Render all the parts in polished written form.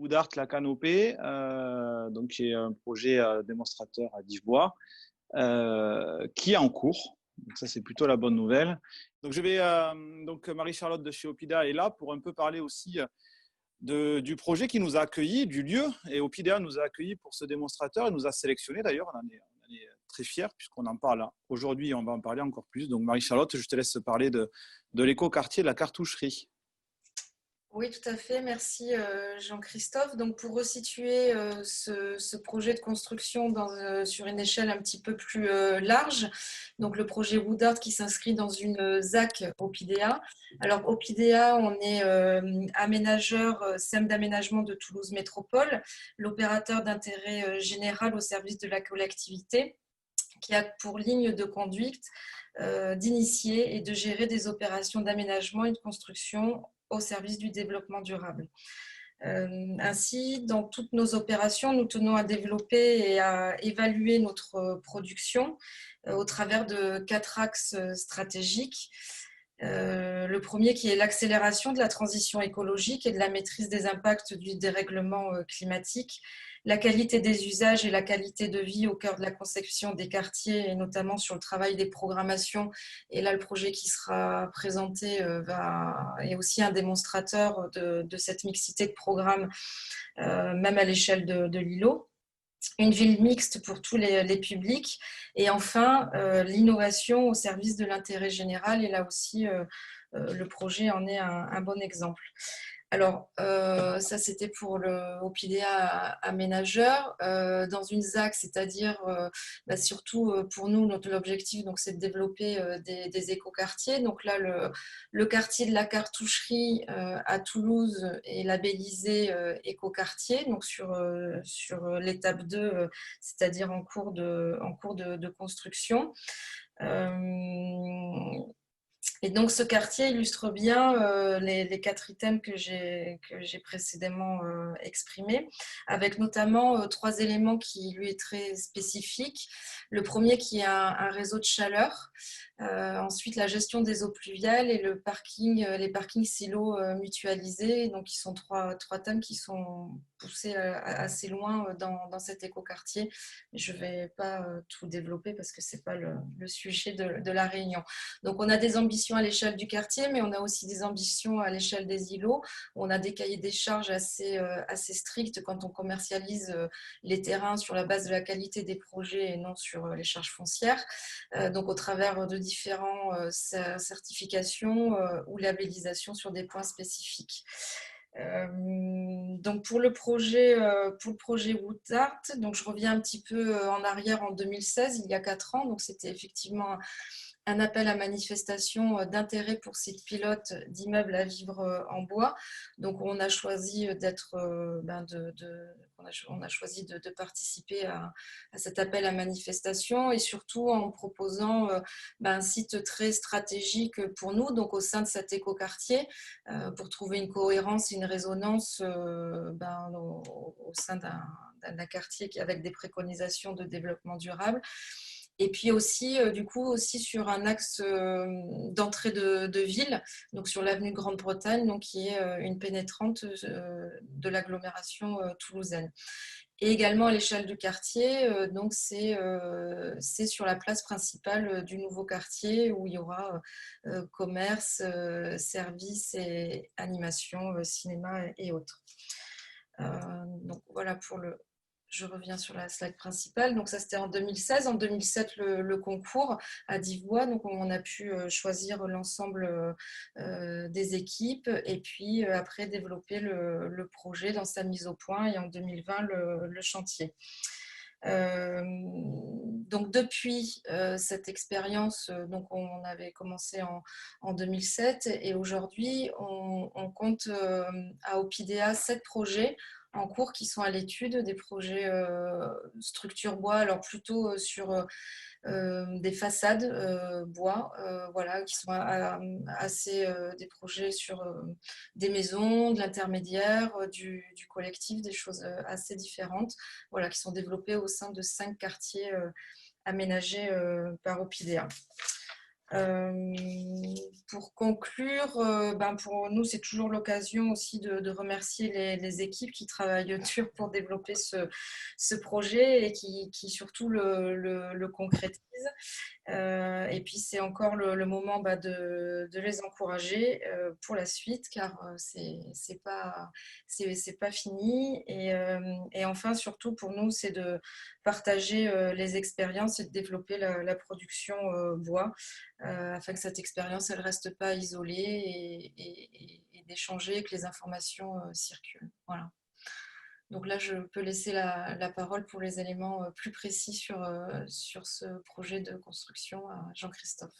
Woodart La Canopée, donc qui est un projet démonstrateur à Divois, qui est en cours. Donc ça, c'est plutôt la bonne nouvelle. Donc donc Marie-Charlotte de chez Opidea est là pour un peu parler aussi du projet qui nous a accueillis, du lieu. Et Opidea nous a accueillis pour ce démonstrateur. Il nous a sélectionnés d'ailleurs. On en est très fiers puisqu'on en parle aujourd'hui et on va en parler encore plus. Donc Marie-Charlotte, je te laisse parler de l'éco-quartier de la Cartoucherie. Oui, tout à fait. Merci Jean-Christophe. Donc, pour resituer ce projet de construction sur une échelle un petit peu plus large, donc le projet Woodart qui s'inscrit dans une ZAC Opidea. Alors, Opidea, on est aménageur, SEM d'aménagement de Toulouse Métropole, l'opérateur d'intérêt général au service de la collectivité, qui a pour ligne de conduite d'initier et de gérer des opérations d'aménagement et de construction au service du développement durable. Ainsi, dans toutes nos opérations, nous tenons à développer et à évaluer notre production au travers de 4 axes stratégiques. Le premier qui est l'accélération de la transition écologique et de la maîtrise des impacts du dérèglement climatique, la qualité des usages et la qualité de vie au cœur de la conception des quartiers et notamment sur le travail des programmations. Et là, le projet qui sera présenté est aussi un démonstrateur de cette mixité de programmes, même à l'échelle de l'îlot. Une ville mixte pour tous les publics et enfin l'innovation au service de l'intérêt général et là aussi le projet en est un bon exemple. Alors, ça, c'était pour le Opidea aménageur. Dans une ZAC, c'est-à-dire, surtout pour nous, l'objectif, c'est de développer des écoquartiers. Donc là, le quartier de la Cartoucherie à Toulouse est labellisé écoquartier, donc sur l'étape 2, c'est-à-dire en cours de construction. Et donc, ce quartier illustre bien les 4 items que j'ai précédemment exprimés, avec notamment 3 éléments qui lui est très spécifique. Le premier qui est un réseau de chaleur, ensuite la gestion des eaux pluviales et les parkings silos mutualisés. Donc, qui sont trois thèmes qui sont poussés assez loin dans cet écoquartier. Je ne vais pas tout développer parce que ce n'est pas le sujet de la réunion. Donc, on a des ambitions à l'échelle du quartier, mais on a aussi des ambitions à l'échelle des îlots. On a des cahiers des charges assez stricts quand on commercialise les terrains sur la base de la qualité des projets et non sur les charges foncières. Donc, au travers de différentes certifications ou labellisations sur des points spécifiques. Donc pour le projet Woodart, donc je reviens un petit peu en arrière en 2016, il y a 4 ans, donc c'était effectivement un appel à manifestation d'intérêt pour site pilote d'immeubles à vivre en bois. Donc, on a choisi de participer à cet appel à manifestation et surtout en proposant un site très stratégique pour nous, donc au sein de cet écoquartier, pour trouver une cohérence et une résonance au sein d'un quartier avec des préconisations de développement durable. Et puis aussi, aussi sur un axe d'entrée de ville, donc sur l'avenue Grande-Bretagne, donc qui est une pénétrante de l'agglomération toulousaine. Et également à l'échelle du quartier, donc c'est sur la place principale du nouveau quartier où il y aura commerce, services et animation, cinéma et autres. Donc voilà pour le... Je reviens sur la slide principale. Donc ça, c'était en 2016. En 2007, le concours à Divois. Donc on a pu choisir l'ensemble des équipes et puis après développer le projet dans sa mise au point et en 2020, le chantier. Donc depuis cette expérience, donc on avait commencé en 2007 et aujourd'hui on compte à Opidea 7 projets en cours qui sont à l'étude, des projets structure bois, alors plutôt sur des façades bois, voilà, qui sont assez des projets sur des maisons, de l'intermédiaire, du collectif, des choses assez différentes, voilà, qui sont développées au sein de 5 quartiers aménagés par Opidea. Pour conclure, pour nous, c'est toujours l'occasion aussi de remercier les équipes qui travaillent dur pour développer ce projet et qui surtout le concrétisent. Et puis, c'est encore le moment de les encourager pour la suite, car c'est pas fini. Et enfin, surtout pour nous, c'est de partager les expériences et de développer la production bois, afin que cette expérience, elle reste pas isolée et d'échanger, que les informations circulent. Voilà. Donc là, je peux laisser la parole pour les éléments plus précis sur ce projet de construction à Jean-Christophe.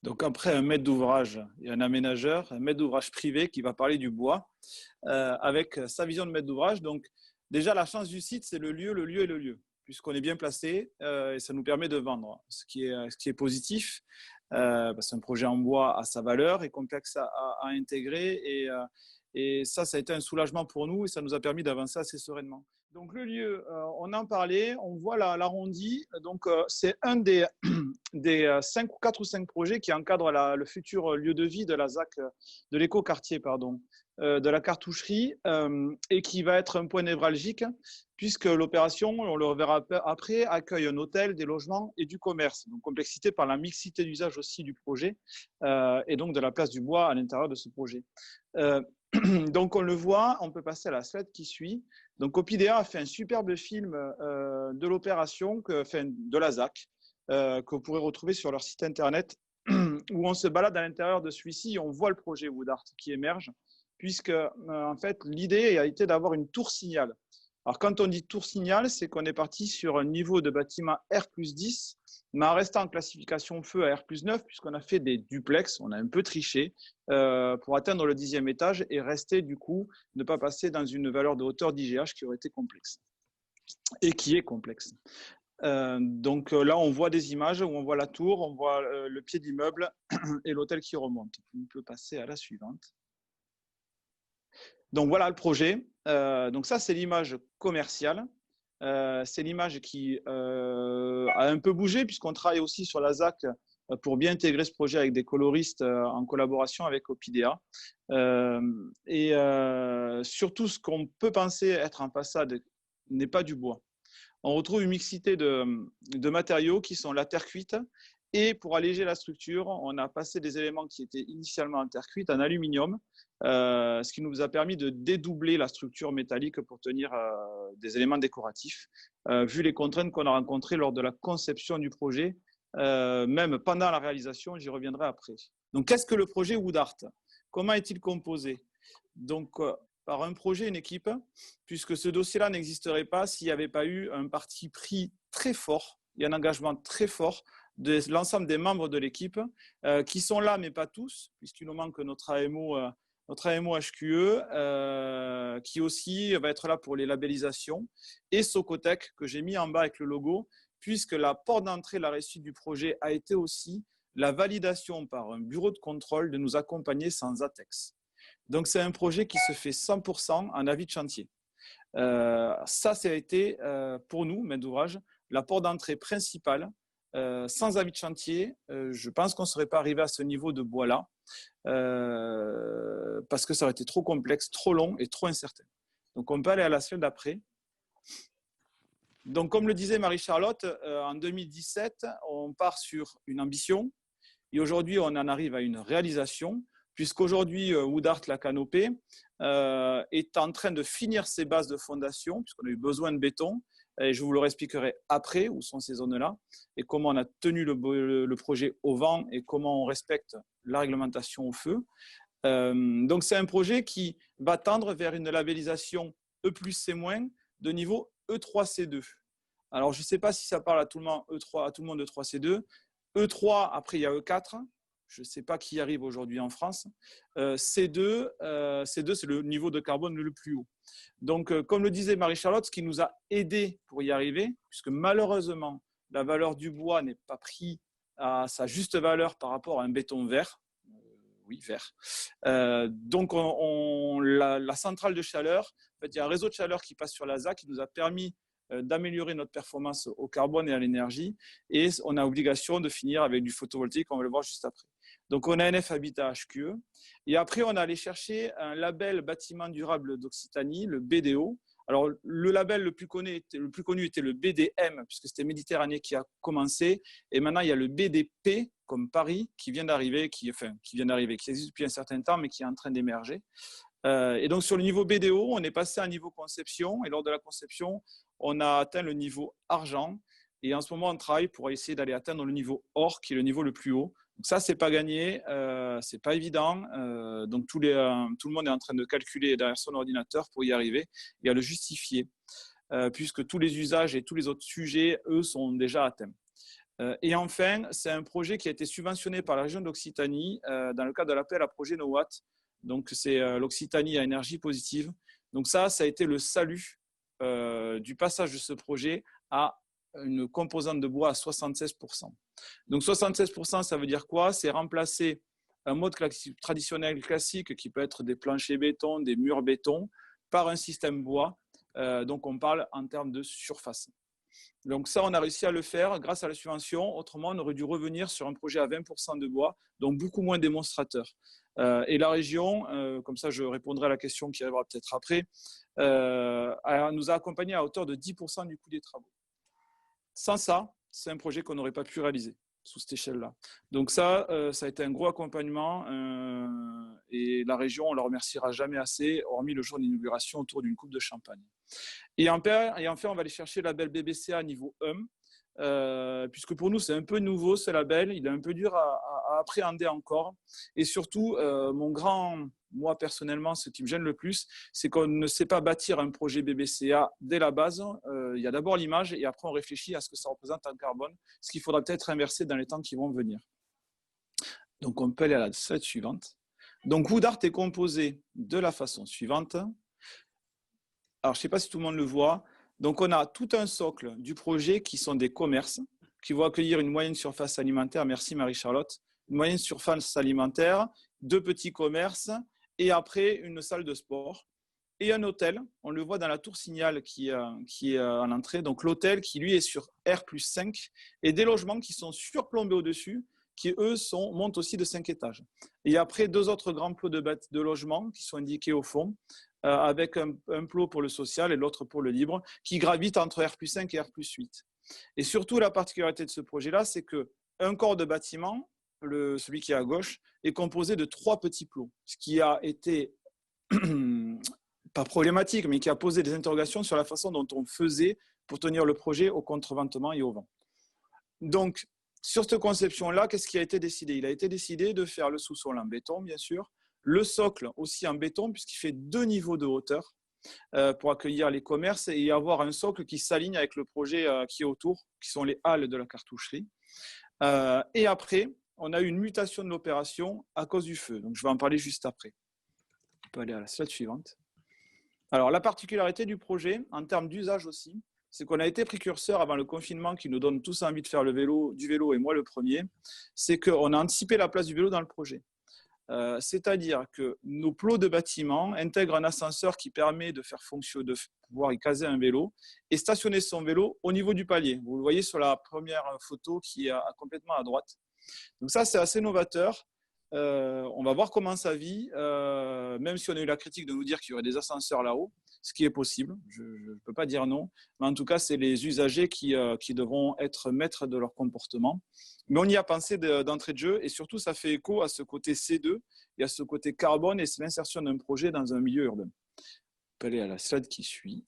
Donc après un maître d'ouvrage et un aménageur, un maître d'ouvrage privé qui va parler du bois avec sa vision de maître d'ouvrage. Donc déjà, la chance du site, c'est le lieu et le lieu, puisqu'on est bien placé et ça nous permet de vendre, ce qui est positif. Parce qu'un projet en bois a sa valeur, est complexe à intégrer et ça a été un soulagement pour nous et ça nous a permis d'avancer assez sereinement. Donc le lieu, on en parlait, on voit l'arrondi. Donc c'est un des 4 ou 5 projets qui encadrent le futur lieu de vie de la ZAC, de l'écoquartier, de la cartoucherie, et qui va être un point névralgique puisque l'opération, on le reverra après, accueille un hôtel, des logements et du commerce. Donc complexité par la mixité d'usage aussi du projet et donc de la place du bois à l'intérieur de ce projet. Donc on le voit, on peut passer à la slide qui suit. Donc Opidea a fait un superbe film de l'opération, de la ZAC, que vous pourrez retrouver sur leur site internet, où on se balade à l'intérieur de celui-ci et on voit le projet Woodart qui émerge, puisque en fait l'idée a été d'avoir une tour signal. Alors quand on dit tour signal, c'est qu'on est parti sur un niveau de bâtiment R+10, mais en restant en classification feu à R+9, puisqu'on a fait des duplex, on a un peu triché pour atteindre le 10e étage et rester du coup, ne pas passer dans une valeur de hauteur d'IGH qui aurait été complexe et qui est complexe. Donc là, on voit des images où on voit la tour, on voit le pied d'immeuble et l'hôtel qui remonte. On peut passer à la suivante. Donc voilà le projet. Donc ça, c'est l'image commerciale. C'est l'image qui a un peu bougé puisqu'on travaille aussi sur la ZAC pour bien intégrer ce projet avec des coloristes en collaboration avec Opidea. Surtout, ce qu'on peut penser être en façade n'est pas du bois. On retrouve une mixité de matériaux qui sont la terre cuite. Et pour alléger la structure, on a passé des éléments qui étaient initialement en terre cuite en aluminium, ce qui nous a permis de dédoubler la structure métallique pour tenir des éléments décoratifs, vu les contraintes qu'on a rencontrées lors de la conception du projet, même pendant la réalisation, j'y reviendrai après. Donc, qu'est-ce que le projet Woodart? Comment est-il composé? Donc, par un projet, une équipe, puisque ce dossier-là n'existerait pas s'il n'y avait pas eu un parti pris très fort et un engagement très fort de l'ensemble des membres de l'équipe qui sont là, mais pas tous, puisqu'il nous manque notre AMO HQE, qui aussi va être là pour les labellisations, et Socotec, que j'ai mis en bas avec le logo, puisque la porte d'entrée, la réussite du projet a été aussi la validation par un bureau de contrôle de nous accompagner sans ATEX. Donc, c'est un projet qui se fait 100% en avis de chantier. Ça a été, pour nous, maître d'ouvrage, la porte d'entrée principale. Sans avis de chantier, je pense qu'on ne serait pas arrivé à ce niveau de bois-là, parce que ça aurait été trop complexe, trop long et trop incertain. Donc, on peut aller à la slide d'après. Donc, comme le disait Marie-Charlotte, en 2017, on part sur une ambition et aujourd'hui, on en arrive à une réalisation, puisqu'aujourd'hui, Woodart, la canopée, est en train de finir ses bases de fondation, puisqu'on a eu besoin de béton. Et je vous le expliquerai après où sont ces zones-là et comment on a tenu le projet au vent et comment on respecte la réglementation au feu. Donc, c'est un projet qui va tendre vers une labellisation E+C- de niveau E3C2. Alors, je ne sais pas si ça parle à tout le monde E3, à tout le monde E3C2. E3, après, il y a E4. Je ne sais pas qui y arrive aujourd'hui en France. C2, c'est le niveau de carbone le plus haut. Donc, comme le disait Marie-Charlotte, ce qui nous a aidés pour y arriver, puisque malheureusement, la valeur du bois n'est pas prise à sa juste valeur par rapport à un béton vert. Oui, vert. Donc, la centrale de chaleur, en fait, il y a un réseau de chaleur qui passe sur la ZAC qui nous a permis d'améliorer notre performance au carbone et à l'énergie. Et on a obligation de finir avec du photovoltaïque, on va le voir juste après. Donc, on a NF Habitat HQE. Et après, on a allé chercher un label bâtiment durable d'Occitanie, le BDO. Alors, le label le plus connu était le BDM, puisque c'était Méditerranée qui a commencé. Et maintenant, il y a le BDP, comme Paris, qui existe depuis un certain temps, mais qui est en train d'émerger. Et donc, sur le niveau BDO, on est passé à un niveau conception. Et lors de la conception, on a atteint le niveau argent. Et en ce moment, on travaille pour essayer d'aller atteindre le niveau or, qui est le niveau le plus haut. Donc ça, c'est pas gagné, c'est pas évident. Donc tout le monde est en train de calculer derrière son ordinateur pour y arriver et à le justifier, puisque tous les usages et tous les autres sujets, eux, sont déjà atteints. Et enfin, c'est un projet qui a été subventionné par la région d'Occitanie dans le cadre de l'appel à projet NOWAT. Donc c'est l'Occitanie à énergie positive. Donc ça a été le salut du passage de ce projet à une composante de bois à 76%. Donc 76%, ça veut dire quoi? C'est remplacer un mode traditionnel classique qui peut être des planchers béton, des murs béton, par un système bois. Donc on parle en termes de surface. Donc ça, on a réussi à le faire grâce à la subvention. Autrement, on aurait dû revenir sur un projet à 20% de bois, donc beaucoup moins démonstrateur. Et la région, comme ça je répondrai à la question qui arrivera peut-être après, nous a accompagnés à hauteur de 10% du coût des travaux. Sans ça, c'est un projet qu'on n'aurait pas pu réaliser sous cette échelle-là. Donc ça a été un gros accompagnement et la région, on ne la remerciera jamais assez, hormis le jour d'inauguration autour d'une coupe de champagne. Et enfin, on va aller chercher le label BBCA niveau 1, puisque pour nous, c'est un peu nouveau ce label, il est un peu dur à appréhender encore. Et surtout, moi personnellement, ce qui me gêne le plus, c'est qu'on ne sait pas bâtir un projet BBCA dès la base. Il y a d'abord l'image et après on réfléchit à ce que ça représente en carbone, ce qu'il faudra peut-être inverser dans les temps qui vont venir. Donc on peut aller à la slide suivante. Donc Wood Art est composé de la façon suivante. Alors je ne sais pas si tout le monde le voit. Donc on a tout un socle du projet qui sont des commerces, qui vont accueillir une moyenne surface alimentaire, merci Marie-Charlotte, une moyenne surface alimentaire, 2 petits commerces, et après une salle de sport et un hôtel. On le voit dans la tour Signal qui est à l'entrée. Donc l'hôtel qui lui est sur R+5 et des logements qui sont surplombés au-dessus, qui eux montent aussi de 5 étages. Et après 2 autres grands plots de logements qui sont indiqués au fond, avec un plot pour le social et l'autre pour le libre, qui gravitent entre R+5 et R+8. Et surtout, la particularité de ce projet-là, c'est qu'un corps de bâtiment, celui qui est à gauche, est composé de 3 petits plots, ce qui a été pas problématique, mais qui a posé des interrogations sur la façon dont on faisait pour tenir le projet au contreventement et au vent. Donc, sur cette conception-là, qu'est-ce qui a été décidé? Il a été décidé de faire le sous-sol en béton, bien sûr, le socle aussi en béton, puisqu'il fait 2 niveaux de hauteur pour accueillir les commerces et avoir un socle qui s'aligne avec le projet qui est autour, qui sont les halles de la cartoucherie. Et après, on a eu une mutation de l'opération à cause du feu. Donc, je vais en parler juste après. On peut aller à la slide suivante. Alors, la particularité du projet, en termes d'usage aussi, c'est qu'on a été précurseur avant le confinement qui nous donne tous envie de faire du vélo, et moi le premier, c'est qu'on a anticipé la place du vélo dans le projet. C'est-à-dire que nos plots de bâtiments intègrent un ascenseur qui permet de pouvoir y caser un vélo et stationner son vélo au niveau du palier. Vous le voyez sur la première photo qui est complètement à droite. Donc ça, c'est assez novateur. On va voir comment ça vit, même si on a eu la critique de nous dire qu'il y aurait des ascenseurs là-haut, ce qui est possible, je ne peux pas dire non, mais en tout cas, c'est les usagers qui devront être maîtres de leur comportement. Mais on y a pensé d'entrée de jeu et surtout, ça fait écho à ce côté C2 et à ce côté carbone et c'est l'insertion d'un projet dans un milieu urbain. On peut aller à la slide qui suit.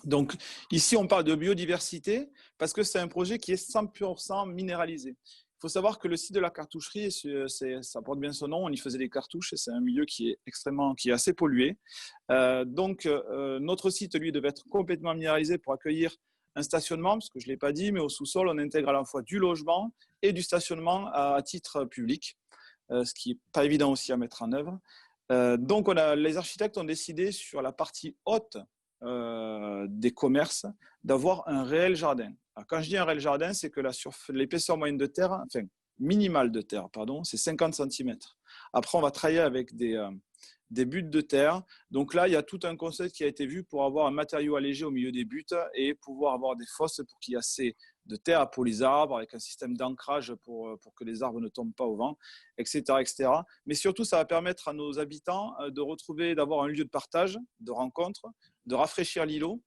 Donc ici, on parle de biodiversité parce que c'est un projet qui est 100% minéralisé. Il faut savoir que le site de la cartoucherie, ça porte bien son nom, on y faisait des cartouches et c'est un milieu qui est assez pollué. Donc notre site, lui, devait être complètement minéralisé pour accueillir un stationnement, parce que je ne l'ai pas dit, mais au sous-sol, on intègre à la fois du logement et du stationnement à titre public, ce qui n'est pas évident aussi à mettre en œuvre. Donc les architectes ont décidé sur la partie haute des commerces d'avoir un réel jardin. Alors, quand je dis un réel jardin, c'est que l'épaisseur moyenne de terre, enfin minimale de terre, pardon, c'est 50 cm. Après, on va travailler avec des des buttes de terre. Donc là, il y a tout un concept qui a été vu pour avoir un matériau allégé au milieu des buttes et pouvoir avoir des fosses pour qu'il y ait assez de terre pour les arbres, avec un système d'ancrage pour que les arbres ne tombent pas au vent, etc., etc. Mais surtout, ça va permettre à nos habitants de retrouver, d'avoir un lieu de partage, de rencontre, de rafraîchir l'îlot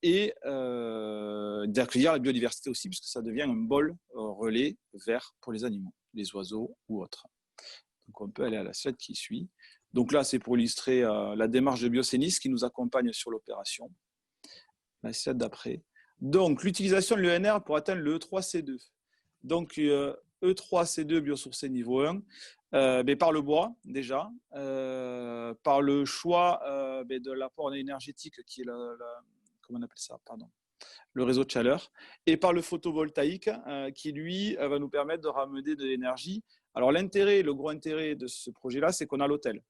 et d'accueillir la biodiversité aussi, puisque ça devient un bol relais vert pour les animaux, les oiseaux ou autres. Donc on peut aller à la slide qui suit. Donc là, c'est pour illustrer la démarche de Biocénis qui nous accompagne sur l'opération. La slide d'après. Donc, l'utilisation de l'ENR pour atteindre le E3C2. Donc, E3C2 biosourcé niveau 1, mais par le bois déjà, par le choix de l'apport énergétique qui est comment on appelle ça, pardon, le réseau de chaleur, et par le photovoltaïque qui, lui, va nous permettre de ramener de l'énergie. Alors, le gros intérêt de ce projet-là, c'est qu'on a l'hôtel.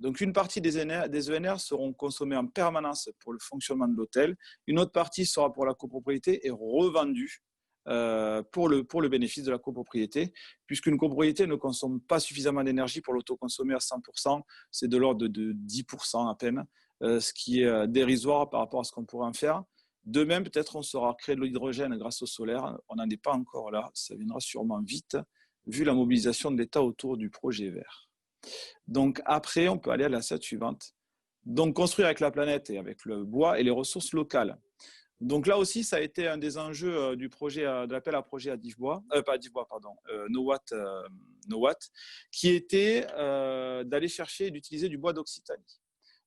Donc, une partie des ENR seront consommées en permanence pour le fonctionnement de l'hôtel. Une autre partie sera pour la copropriété et revendue pour le bénéfice de la copropriété, puisqu'une copropriété ne consomme pas suffisamment d'énergie pour l'autoconsommer à 100%, c'est de l'ordre de 10% à peine, ce qui est dérisoire par rapport à ce qu'on pourrait en faire. De même, peut-être on saura créer de l'hydrogène grâce au solaire, on n'en est pas encore là, ça viendra sûrement vite, vu la mobilisation de l'État autour du projet vert. Donc après, on peut aller à la slide suivante. Donc construire avec la planète et avec le bois et les ressources locales. Donc là aussi, ça a été un des enjeux du projet, de l'appel à projet à Divbois, pas à Divbois, pardon, NoWatt, qui était d'aller chercher et d'utiliser du bois d'Occitanie.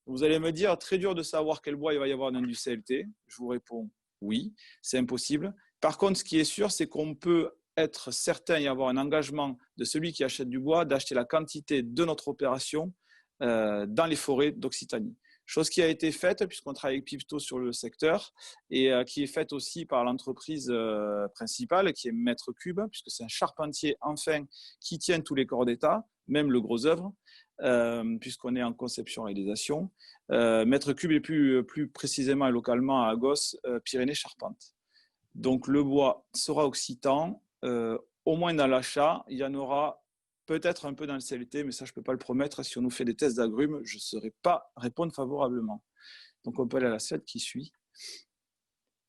Vous allez me dire, très dur de savoir quel bois il va y avoir dans du CLT. Je vous réponds oui, c'est impossible. Par contre, ce qui est sûr, c'est qu'on peut être certain et avoir un engagement de celui qui achète du bois d'acheter la quantité de notre opération dans les forêts d'Occitanie. Chose qui a été faite puisqu'on travaille avec Pipto sur le secteur et qui est faite aussi par l'entreprise principale qui est Maître Cube, puisque c'est un charpentier enfin qui tient tous les corps d'État, même le gros œuvre, puisqu'on est en conception-réalisation. Maître Cube est plus précisément et localement à Agos, Pyrénées-Charpente. Donc le bois sera occitan, au moins dans l'achat, il y en aura peut-être un peu dans le CLT, mais ça je ne peux pas le promettre. Si on nous fait des tests d'agrumes, je ne saurais pas répondre favorablement. Donc on peut aller à la slide qui suit.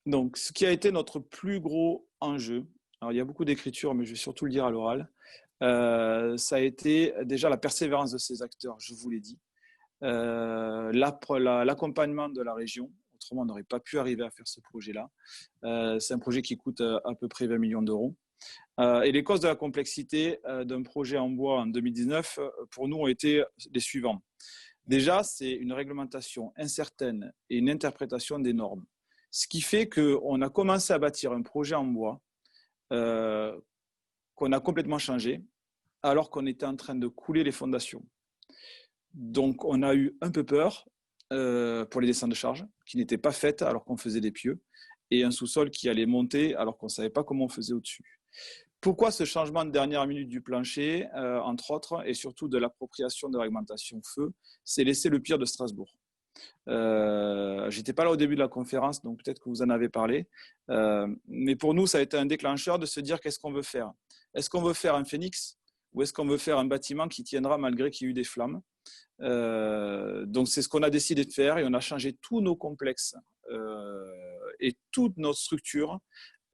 Donc ce qui a été notre plus gros enjeu, alors il y a beaucoup d'écriture, mais je vais surtout le dire à l'oral, ça a été déjà la persévérance de ces acteurs, je vous l'ai dit, l'accompagnement de la région, autrement on n'aurait pas pu arriver à faire ce projet-là. C'est un projet qui coûte à peu près 20 millions d'euros. Et les causes de la complexité d'un projet en bois en 2019, pour nous, ont été les suivants. Déjà, c'est une réglementation incertaine et une interprétation des normes. Ce qui fait qu'on a commencé à bâtir un projet en bois qu'on a complètement changé, alors qu'on était en train de couler les fondations. Donc, on a eu un peu peur pour les descentes de charge, qui n'étaient pas faites alors qu'on faisait des pieux, et un sous-sol qui allait monter alors qu'on ne savait pas comment on faisait au-dessus. Pourquoi ce changement de dernière minute du plancher, entre autres, et surtout de l'appropriation de la réglementation feu, c'est laisser le pire de Strasbourg. Je n'étais pas là au début de la conférence, donc peut-être que vous en avez parlé. Mais pour nous, ça a été un déclencheur de se dire qu'est-ce qu'on veut faire. Est-ce qu'on veut faire un phénix ou est-ce qu'on veut faire un bâtiment qui tiendra malgré qu'il y ait eu des flammes? Donc c'est ce qu'on a décidé de faire et on a changé tous nos complexes et toute notre structure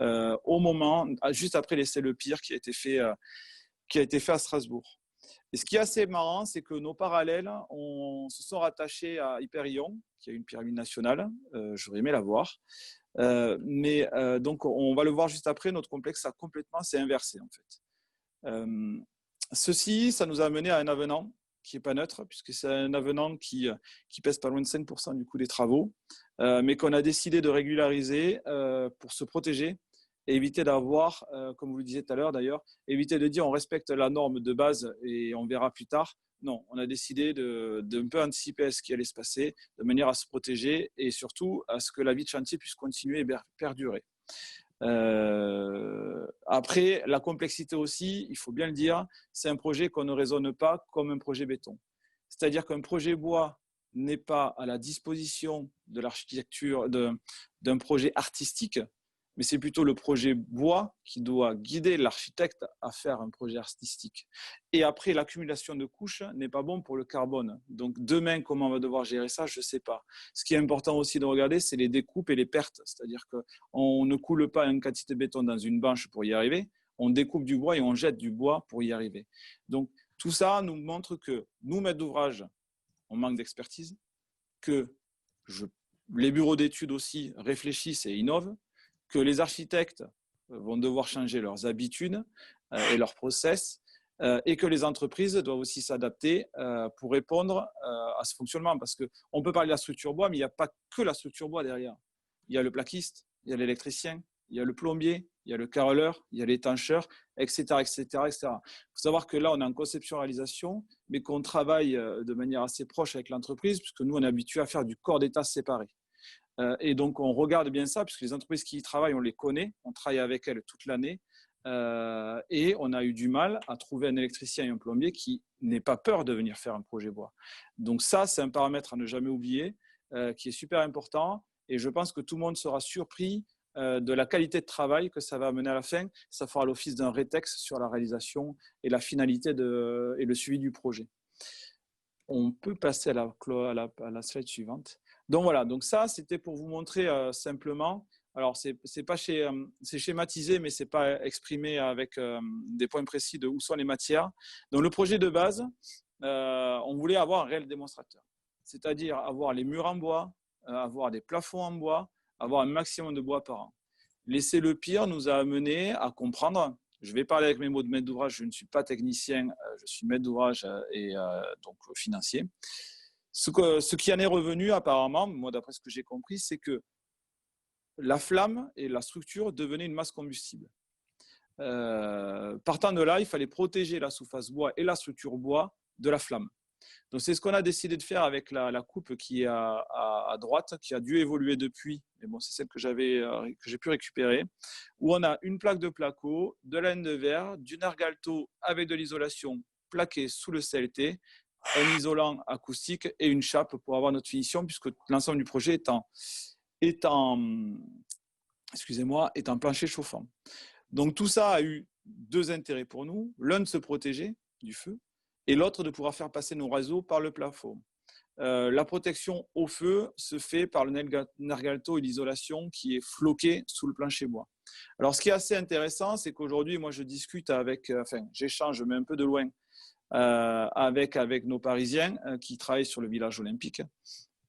au moment, juste après l'essai le pire qui a été fait à Strasbourg. Et ce qui est assez marrant, c'est que nos parallèles se sont rattachés à Hyperion, qui a une pyramide nationale. J'aurais aimé la voir. Donc, on va le voir juste après. Notre complexe s'est inversé, en fait. Ceci, ça nous a amené à un avenant qui n'est pas neutre, puisque c'est un avenant qui pèse pas loin de 5% du coût des travaux, mais qu'on a décidé de régulariser pour se protéger et éviter d'avoir, comme vous le disiez tout à l'heure d'ailleurs, éviter de dire on respecte la norme de base et on verra plus tard. Non, on a décidé de un peu anticiper à ce qui allait se passer, de manière à se protéger et surtout à ce que la vie de chantier puisse continuer et perdurer. Après, la complexité aussi, il faut bien le dire, c'est un projet qu'on ne raisonne pas comme un projet béton. C'est-à-dire qu'un projet bois n'est pas à la disposition de l'architecture d'un projet artistique, mais c'est plutôt le projet bois qui doit guider l'architecte à faire un projet artistique. Et après, l'accumulation de couches n'est pas bon pour le carbone. Donc demain, comment on va devoir gérer ça, je ne sais pas. Ce qui est important aussi de regarder, c'est les découpes et les pertes. C'est-à-dire qu'on ne coule pas une quantité de béton dans une bâche pour y arriver, on découpe du bois et on jette du bois pour y arriver. Donc tout ça nous montre que nous, maîtres d'ouvrage, on manque d'expertise, que les bureaux d'études aussi réfléchissent et innovent, que les architectes vont devoir changer leurs habitudes et leurs process, et que les entreprises doivent aussi s'adapter pour répondre à ce fonctionnement. Parce qu'on peut parler de la structure bois, mais il n'y a pas que la structure bois derrière. Il y a le plaquiste, il y a l'électricien, il y a le plombier, il y a le carreleur, il y a l'étancheur, etc., etc., etc. Il faut savoir que là, on est en conception-réalisation, mais qu'on travaille de manière assez proche avec l'entreprise, puisque nous, on est habitué à faire du corps d'état séparé. Et donc, on regarde bien ça, puisque les entreprises qui y travaillent, on les connaît, on travaille avec elles toute l'année. Et on a eu du mal à trouver un électricien et un plombier qui n'ait pas peur de venir faire un projet bois. Donc ça, c'est un paramètre à ne jamais oublier, qui est super important. Et je pense que tout le monde sera surpris de la qualité de travail que ça va amener à la fin. Ça fera l'office d'un rétex sur la réalisation et la finalité et le suivi du projet. On peut passer à la slide suivante. Donc voilà, donc ça, c'était pour vous montrer simplement. Alors, c'est schématisé, mais ce n'est pas exprimé avec des points précis de où sont les matières. Donc, le projet de base, on voulait avoir un réel démonstrateur. C'est-à-dire avoir les murs en bois, avoir des plafonds en bois, avoir un maximum de bois par an. Laisser le pire nous a amené à comprendre. Je vais parler avec mes mots de maître d'ouvrage, je ne suis pas technicien, je suis maître d'ouvrage et donc financier. Ce qui en est revenu apparemment, moi d'après ce que j'ai compris, c'est que la flamme et la structure devenaient une masse combustible. Partant de là, il fallait protéger la surface bois et la structure bois de la flamme. Donc c'est ce qu'on a décidé de faire avec la coupe qui est à droite, qui a dû évoluer depuis, mais bon, c'est celle que j'ai pu récupérer, où on a une plaque de placo, de la laine de verre, du Nergalto avec de l'isolation plaquée sous le CLT, un isolant acoustique et une chape pour avoir notre finition, puisque l'ensemble du projet est en plancher chauffant. Donc tout ça a eu deux intérêts pour nous, l'un de se protéger du feu, et l'autre de pouvoir faire passer nos réseaux par le plafond. La protection au feu se fait par le Nergalto et l'isolation qui est floquée sous le plancher bois. Alors, ce qui est assez intéressant, c'est qu'aujourd'hui, moi, je discute j'échange, mais un peu de loin, avec nos Parisiens qui travaillent sur le village olympique.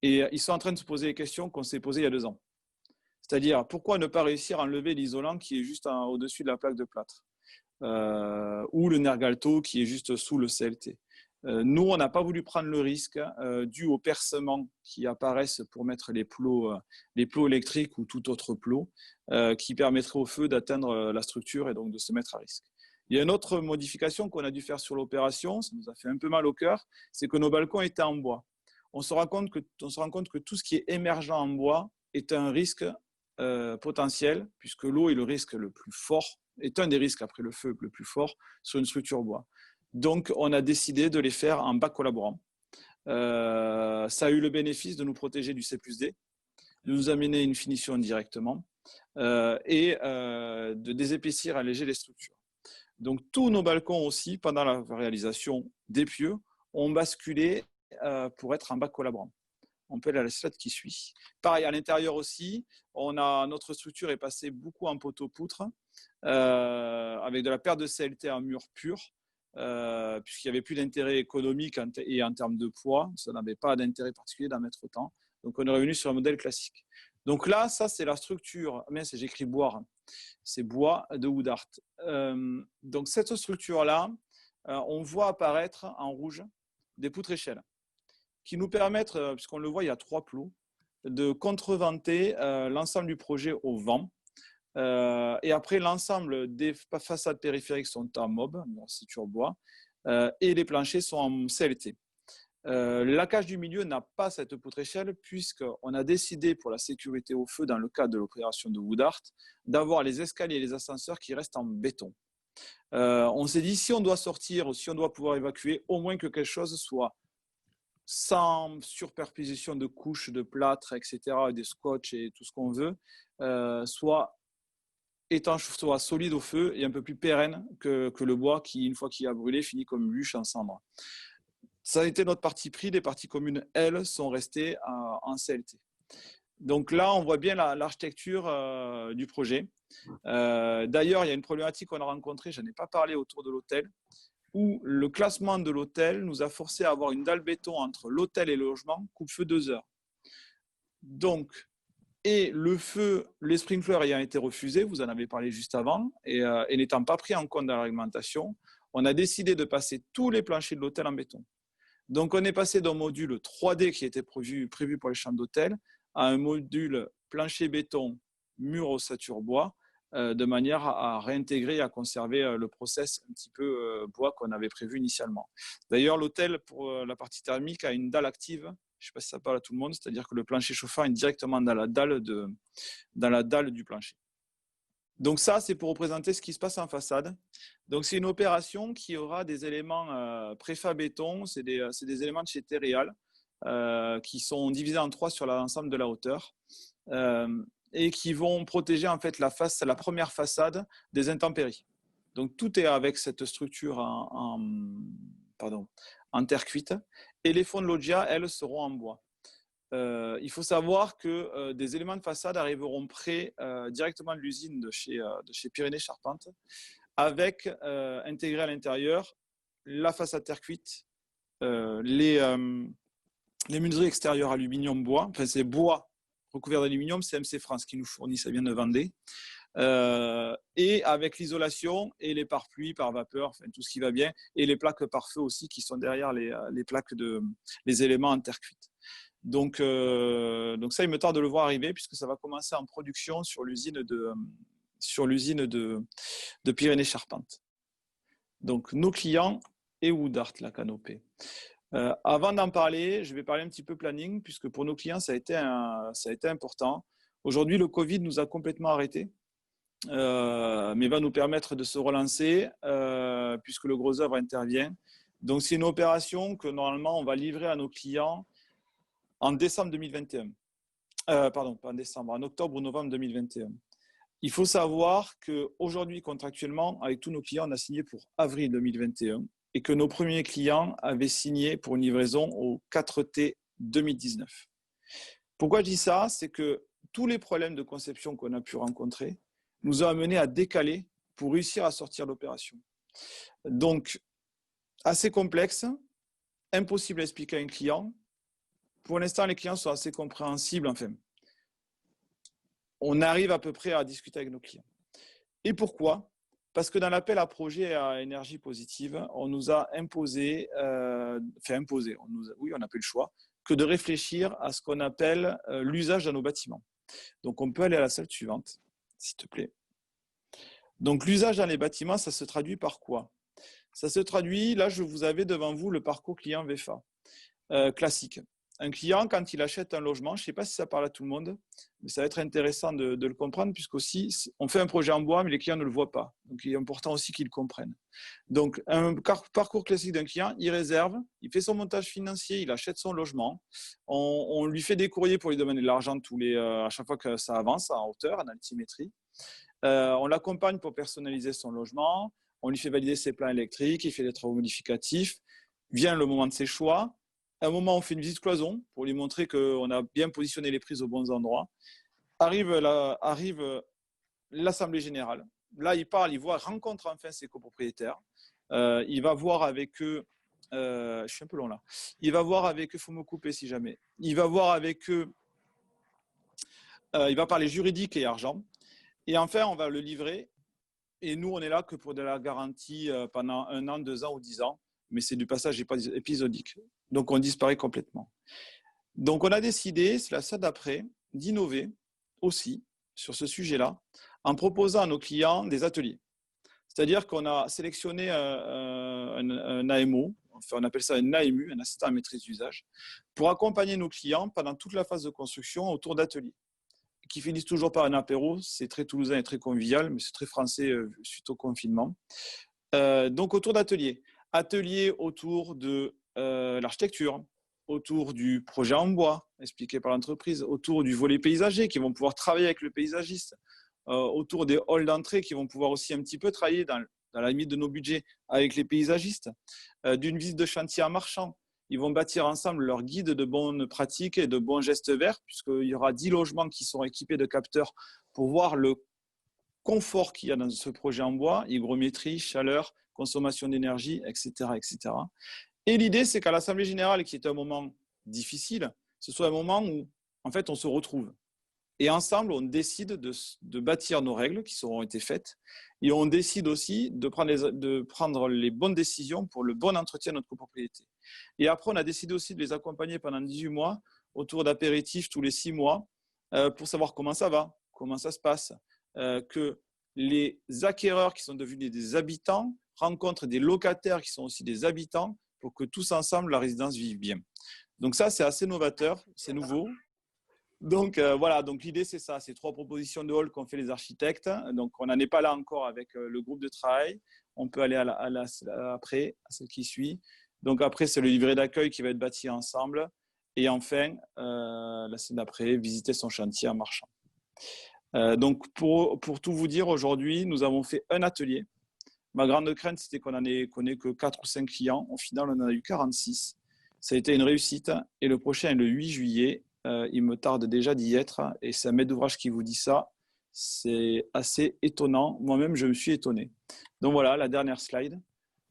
Et ils sont en train de se poser les questions qu'on s'est posées il y a 2 ans. C'est-à-dire, pourquoi ne pas réussir à enlever l'isolant qui est juste au-dessus de la plaque de plâtre ou le Nergalto qui est juste sous le CLT. Nous, on n'a pas voulu prendre le risque dû aux percements qui apparaissent pour mettre les plots électriques ou tout autre plot qui permettrait au feu d'atteindre la structure et donc de se mettre à risque. Il y a une autre modification qu'on a dû faire sur l'opération, ça nous a fait un peu mal au cœur, c'est que nos balcons étaient en bois. On se rend compte que tout ce qui est émergent en bois est un risque potentiel, puisque l'eau est le risque le plus fort, est un des risques après le feu le plus fort sur une structure bois. Donc, on a décidé de les faire en bac collaborant. Ça a eu le bénéfice de nous protéger du C+D, de nous amener une finition directement et de désépaissir, alléger les structures. Donc, tous nos balcons aussi, pendant la réalisation des pieux, ont basculé pour être en bac collaborant. On peut aller à la slide qui suit. Pareil, à l'intérieur aussi, notre structure est passée beaucoup en poteau-poutre avec de la perte de CLT en mur pur, puisqu'il n'y avait plus d'intérêt économique et en termes de poids. Ça n'avait pas d'intérêt particulier d'en mettre autant. Donc, on est revenu sur un modèle classique. Donc là, ça, c'est la structure. J'ai écrit bois. C'est bois de Woodart. Donc, cette structure-là, on voit apparaître en rouge des poutres échelles qui nous permettent, puisqu'on le voit, il y a 3 plots, de contreventer l'ensemble du projet au vent. Et après, l'ensemble des façades périphériques sont en MOB, c'est sur bois, et les planchers sont en CLT. La cage du milieu n'a pas cette poutre échelle puisqu'on a décidé pour la sécurité au feu dans le cadre de l'opération de Woodart d'avoir les escaliers et les ascenseurs qui restent en béton. On s'est dit si on doit sortir ou si on doit pouvoir évacuer, au moins que quelque chose soit sans superposition de couches de plâtre, etc., des scotch et tout ce qu'on veut, soit étanche, soit solide au feu et un peu plus pérenne que le bois qui, une fois qu'il a brûlé, finit comme une bûche en cendres. Ça a été notre parti pris. Les parties communes, elles, sont restées en CLT. Donc là, on voit bien l'architecture du projet. D'ailleurs, il y a une problématique qu'on a rencontrée, je n'en ai pas parlé, autour de l'hôtel, où le classement de l'hôtel nous a forcé à avoir une dalle béton entre l'hôtel et le logement, coupe-feu 2 heures. Donc, et le feu, les sprinklers ayant été refusés, vous en avez parlé juste avant, et n'étant pas pris en compte dans la réglementation, on a décidé de passer tous les planchers de l'hôtel en béton. Donc, on est passé d'un module 3D qui était prévu pour les chambres d'hôtel à un module plancher béton, mur ossature bois, de manière à réintégrer et à conserver le process un petit peu bois qu'on avait prévu initialement. D'ailleurs, l'hôtel, pour la partie thermique, a une dalle active. Je ne sais pas si ça parle à tout le monde, c'est-à-dire que le plancher chauffant est directement dans la dalle du plancher. Donc ça, c'est pour représenter ce qui se passe en façade. Donc c'est une opération qui aura des éléments préfab béton, c'est des éléments de chez Terreal qui sont divisés en 3 sur l'ensemble de la hauteur et qui vont protéger en fait la première façade des intempéries. Donc tout est avec cette structure en terre cuite et les fonds de loggia, elles, seront en bois. Il faut savoir que des éléments de façade arriveront près directement de l'usine de chez Pyrénées Charpente, avec intégré à l'intérieur la façade terre cuite, les menuiseries extérieures aluminium bois, enfin c'est bois recouvert d'aluminium, c'est MC France qui nous fournit, ça vient de Vendée, et avec l'isolation et les pare-pluies par vapeur, enfin tout ce qui va bien, et les plaques par feu aussi qui sont derrière les plaques les éléments en terre cuite. Donc ça, il me tarde de le voir arriver puisque ça va commencer en production sur l'usine de Pyrénées Charpente. Donc nos clients et Woodart, la canopée. Avant d'en parler, je vais parler un petit peu planning puisque pour nos clients, ça a été important. Aujourd'hui, le Covid nous a complètement arrêtés, mais va nous permettre de se relancer puisque le gros œuvre intervient. Donc c'est une opération que normalement on va livrer à nos clients en décembre 2021. Pardon, pas en décembre, en octobre ou novembre 2021. Il faut savoir qu'aujourd'hui, contractuellement, avec tous nos clients, on a signé pour avril 2021 et que nos premiers clients avaient signé pour une livraison au 4T 2019. Pourquoi je dis ça? C'est que tous les problèmes de conception qu'on a pu rencontrer nous ont amenés à décaler pour réussir à sortir l'opération. Donc, assez complexe, impossible à expliquer à un client. Pour l'instant, les clients sont assez compréhensibles. Enfin, on arrive à peu près à discuter avec nos clients. Et pourquoi? Parce que dans l'appel à projet à énergie positive, on nous a imposé, oui, on n'a pas eu le choix, que de réfléchir à ce qu'on appelle l'usage dans nos bâtiments. Donc, on peut aller à la salle suivante, s'il te plaît. Donc, l'usage dans les bâtiments, ça se traduit par quoi? Ça se traduit, là, vous avez devant vous le parcours client VEFA classique. Un client, quand il achète un logement, je ne sais pas si ça parle à tout le monde, mais ça va être intéressant de le comprendre, puisqu'aussi, on fait un projet en bois, mais les clients ne le voient pas. Donc, il est important aussi qu'ils le comprennent. Donc, un parcours classique d'un client, il réserve, il fait son montage financier, il achète son logement, on lui fait des courriers pour lui demander de l'argent à chaque fois que ça avance en hauteur, en altimétrie. On l'accompagne pour personnaliser son logement, on lui fait valider ses plans électriques, il fait des travaux modificatifs, vient le moment de ses choix. À un moment, on fait une visite cloison pour lui montrer qu'on a bien positionné les prises aux bons endroits. Arrive l'assemblée générale. Là, il parle, il rencontre enfin ses copropriétaires. Il va voir avec eux. Je suis un peu long là. Il va voir avec eux, il faut me couper si jamais. Il va voir avec eux. Il va parler juridique et argent. Et enfin, on va le livrer. Et nous, on est là que pour de la garantie pendant 1 an, 2 ans ou 10 ans. Mais c'est du passage épisodique. Donc, on disparaît complètement. Donc, on a décidé, c'est la fois d'après, d'innover aussi sur ce sujet-là en proposant à nos clients des ateliers. C'est-à-dire qu'on a sélectionné un AMO, enfin, on appelle ça un AMU, un assistant à maîtrise d'usage, pour accompagner nos clients pendant toute la phase de construction autour d'ateliers, qui finissent toujours par un apéro. C'est très toulousain et très convivial, mais c'est très français suite au confinement. Donc, autour d'ateliers. Ateliers autour de l'architecture, autour du projet en bois expliqué par l'entreprise, autour du volet paysager qui vont pouvoir travailler avec le paysagiste, autour des halls d'entrée qui vont pouvoir aussi un petit peu travailler dans la limite de nos budgets avec les paysagistes, d'une visite de chantier en marchant. Ils vont bâtir ensemble leur guide de bonnes pratiques et de bons gestes verts, puisqu'il y aura 10 logements qui seront équipés de capteurs pour voir le confort qu'il y a dans ce projet en bois, hygrométrie, chaleur, consommation d'énergie, etc., etc. Et l'idée, c'est qu'à l'Assemblée générale, qui est un moment difficile, ce soit un moment où, en fait, on se retrouve. Et ensemble, on décide de bâtir nos règles qui seront été faites. Et on décide aussi de prendre les bonnes décisions pour le bon entretien de notre copropriété. Et après, on a décidé aussi de les accompagner pendant 18 mois autour d'apéritifs tous les 6 mois pour savoir comment ça va, comment ça se passe, que les acquéreurs qui sont devenus des habitants rencontrent des locataires qui sont aussi des habitants pour que tous ensemble, la résidence vive bien. Donc ça, c'est assez novateur, c'est nouveau. Donc voilà, donc l'idée c'est ça, c'est 3 propositions de hall qu'ont fait les architectes. Donc on n'en est pas là encore avec le groupe de travail. On peut aller après, à celle qui suit. Donc après, c'est le livret d'accueil qui va être bâti ensemble. Et enfin, la semaine d'après, visiter son chantier en marchant. Donc pour tout vous dire, aujourd'hui, nous avons fait un atelier. Ma grande crainte, c'était qu'on n'ait que 4 ou 5 clients. Au final, on en a eu 46. Ça a été une réussite. Et le prochain est le 8 juillet. Il me tarde déjà d'y être. Et c'est un maître d'ouvrage qui vous dit ça. C'est assez étonnant. Moi-même, je me suis étonné. Donc voilà, la dernière slide.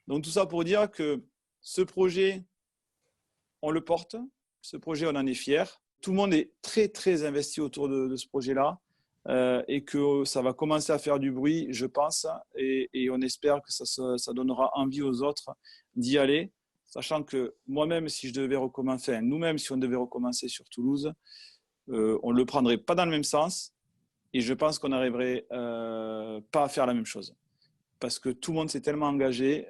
Donc tout ça pour dire que ce projet, on le porte. Ce projet, on en est fier. Tout le monde est très, très investi autour de ce projet-là. Et que ça va commencer à faire du bruit, je pense, et on espère que ça donnera envie aux autres d'y aller, sachant que moi-même, si je devais recommencer, enfin, nous-mêmes, si on devait recommencer sur Toulouse, on ne le prendrait pas dans le même sens, et je pense qu'on n'arriverait pas à faire la même chose. Parce que tout le monde s'est tellement engagé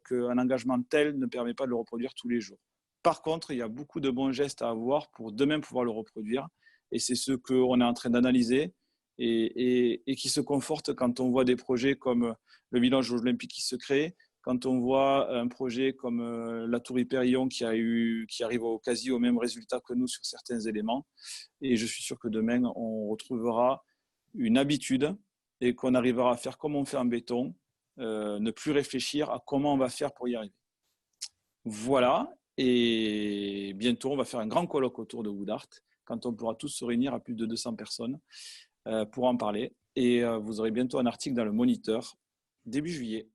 qu'un engagement tel ne permet pas de le reproduire tous les jours. Par contre, il y a beaucoup de bons gestes à avoir pour demain pouvoir le reproduire, et c'est ce qu'on est en train d'analyser. Et qui se conforte quand on voit des projets comme le village olympique qui se crée, quand on voit un projet comme la Tour Hyperion qui arrive quasi au même résultat que nous sur certains éléments. Et je suis sûr que demain, on retrouvera une habitude et qu'on arrivera à faire comme on fait en béton, ne plus réfléchir à comment on va faire pour y arriver. Voilà, et bientôt, on va faire un grand colloque autour de Wood Art, quand on pourra tous se réunir à plus de 200 personnes. Pour en parler. Et vous aurez bientôt un article dans le Moniteur début juillet.